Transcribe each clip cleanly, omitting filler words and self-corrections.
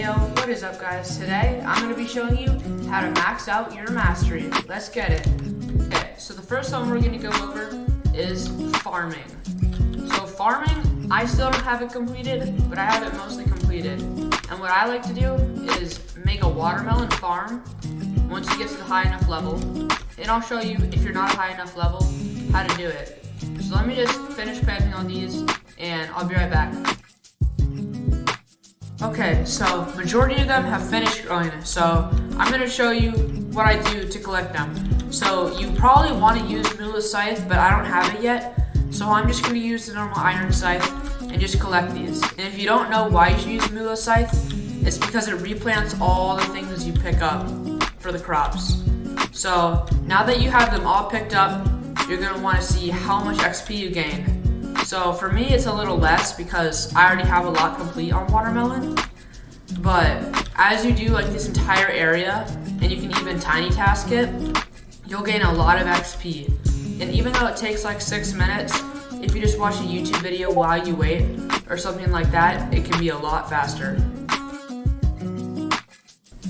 Heyo, what is up guys? Today I'm going to be showing you how to max out your mastery. Let's get it. Okay, so the first one we're going to go over is farming. So farming, I still don't have it completed, but I have it mostly completed. And what I like to do is make a watermelon farm once you get to the high enough level. And I'll show you, if you're not high enough level, how to do it. So let me just finish planting on these and I'll be right back. Okay, so majority of them have finished growing, so I'm going to show you what I do to collect them. So you probably want to use Moolah Scythe, but I don't have it yet, so I'm just going to use the normal Iron Scythe and just collect these. And if you don't know why you should use Moolah Scythe, it's because it replants all the things you pick up for the crops. So now that you have them all picked up, you're going to want to see how much XP you gain. So for me, it's a little less because I already have a lot complete on watermelon. But as you do like this entire area, and you can even tiny task it, you'll gain a lot of XP. And even though it takes like 6 minutes, if you just watch a YouTube video while you wait or something like that, it can be a lot faster.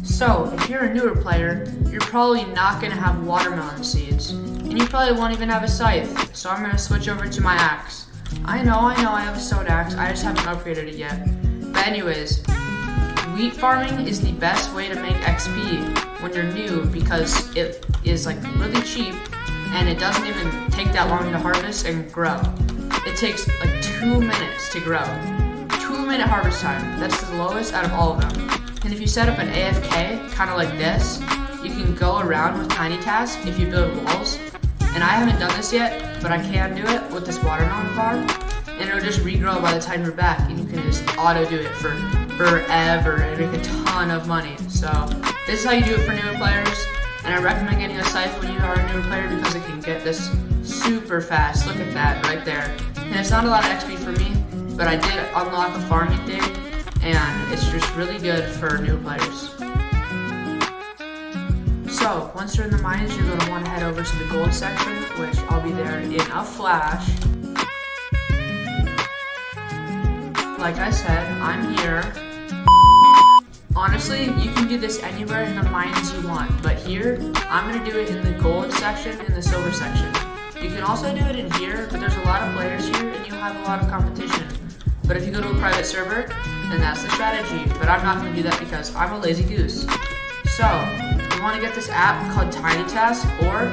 So if you're a newer player, you're probably not going to have watermelon seeds. And you probably won't even have a scythe. So I'm going to switch over to my axe. I know, I have a stone axe, I just haven't upgraded it yet. But anyways, wheat farming is the best way to make XP when you're new because it is like really cheap and it doesn't even take that long to harvest and grow. It takes like 2 minutes to grow. 2-minute harvest time, that's the lowest out of all of them. And if you set up an AFK, kind of like this, you can go around with tiny tasks if you build walls. And I haven't done this yet, but I can do it with this watermelon farm. And it'll just regrow by the time you're back, and you can just auto do it for forever and make a ton of money. So this is how you do it for newer players. And I recommend getting a scythe when you are a newer player because it can get this super fast. Look at that right there. And it's not a lot of XP for me, but I did unlock a farming thing, and it's just really good for new players. So, once you're in the mines, you're going to want to head over to the gold section, which I'll be there in a flash. Like I said, I'm here. Honestly, you can do this anywhere in the mines you want, but here, I'm going to do it in the gold section and the silver section. You can also do it in here, but there's a lot of players here and you'll have a lot of competition. But if you go to a private server, then that's the strategy. But I'm not going to do that because I'm a lazy goose. So, you want to get this app called Tiny Task, or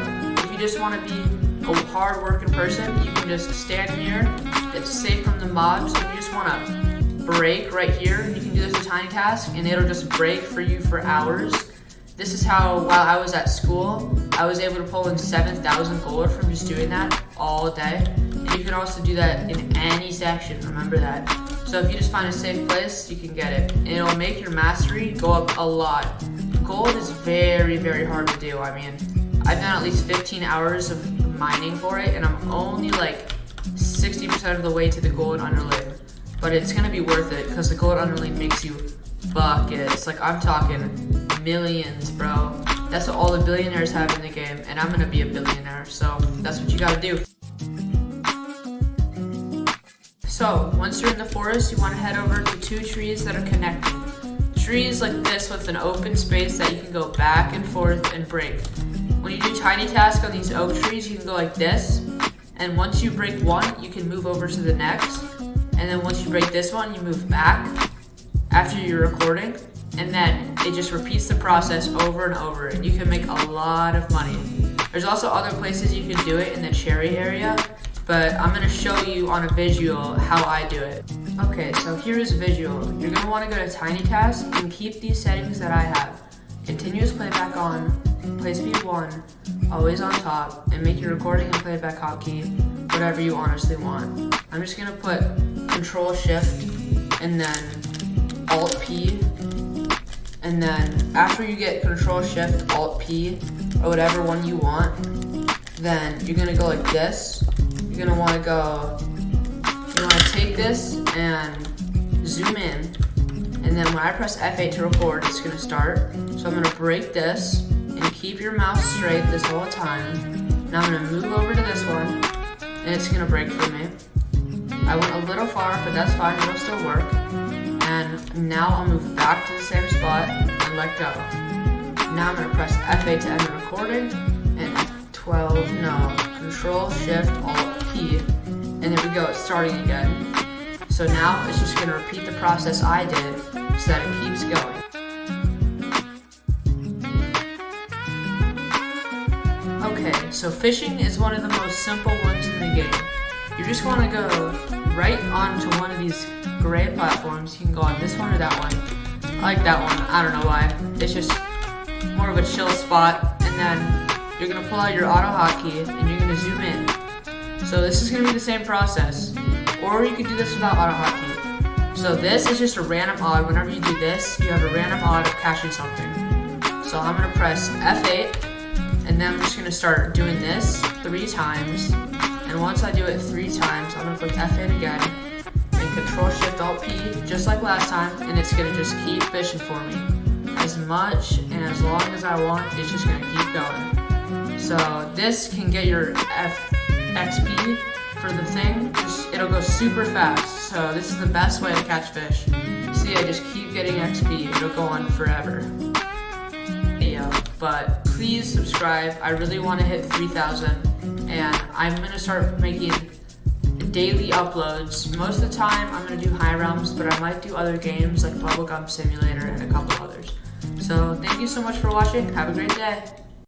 if you just want to be a hard working person, you can just stand here. It's safe from the mobs, and you just want to break right here. You can do this with Tiny Task, and it'll just break for you for hours. This is how, while I was at school, I was able to pull in 7,000 gold from just doing that all day. And you can also do that in any section, remember that. So if you just find a safe place, you can get it. And it'll make your mastery go up a lot. Gold is very, very hard to do. I mean, I've done at least 15 hours of mining for it, and I'm only like 60% of the way to the gold underlay. But it's gonna be worth it because the gold underlay makes you buckets. Like, I'm talking millions, bro. That's what all the billionaires have in the game, and I'm gonna be a billionaire, so that's what you gotta do. So, once you're in the forest, you wanna head over to 2 trees that are connected. Trees like this with an open space that you can go back and forth and break. When you do tiny task on these oak trees, you can go like this, and once you break one, you can move over to the next, and then once you break this one, you move back after you're recording, and then it just repeats the process over and over, and you can make a lot of money. There's also other places you can do it in the cherry area, but I'm going to show you on a visual how I do it. Okay, so here's a visual. You're going to want to go to Tiny Task and keep these settings that I have. Continuous playback on, play speed 1, always on top, and make your recording and playback hotkey whatever you honestly want. I'm just going to put Control Shift and then Alt P, and then after you get Control Shift Alt P or whatever one you want, then you're going to go like this. You're going to want to go, you want to take this and zoom in, and then when I press F8 to record, it's going to start. So I'm going to break this and keep your mouse straight this whole time. Now I'm going to move over to this one, and it's going to break for me. I went a little far, but that's fine, it'll still work. And now I'll move back to the same spot and let go. Now I'm gonna press F8 to end the recording, and F12, no, Control Shift Alt P, and there we go, it's starting again. So now it's just gonna repeat the process I did so that it keeps going. Okay, so fishing is one of the most simple ones in the game. You just wanna go right onto one of these gray platforms. You can go on this one or that one. I like that one, I don't know why. It's just more of a chill spot, and then you're gonna pull out your auto hotkey and you're gonna zoom in. So this is gonna be the same process, or you could do this without auto hotkey. So this is just a random odd. Whenever you do this, you have a random odd of catching something. So I'm gonna press F8, and then I'm just gonna start doing this 3 times. And once I do it 3 times, I'm gonna click F8 again and Control Shift Alt P, just like last time, and it's gonna just keep fishing for me. As much and as long as I want, it's just gonna keep going. So this can get your XP for the thing. It'll go super fast. So this is the best way to catch fish. See, I just keep getting XP. It'll go on forever. Yeah, but please subscribe. I really want to hit 3,000, and I'm gonna start making daily uploads. Most of the time, I'm gonna do High Realms, but I might do other games like Bubblegum Simulator and a couple others. So thank you so much for watching. Have a great day.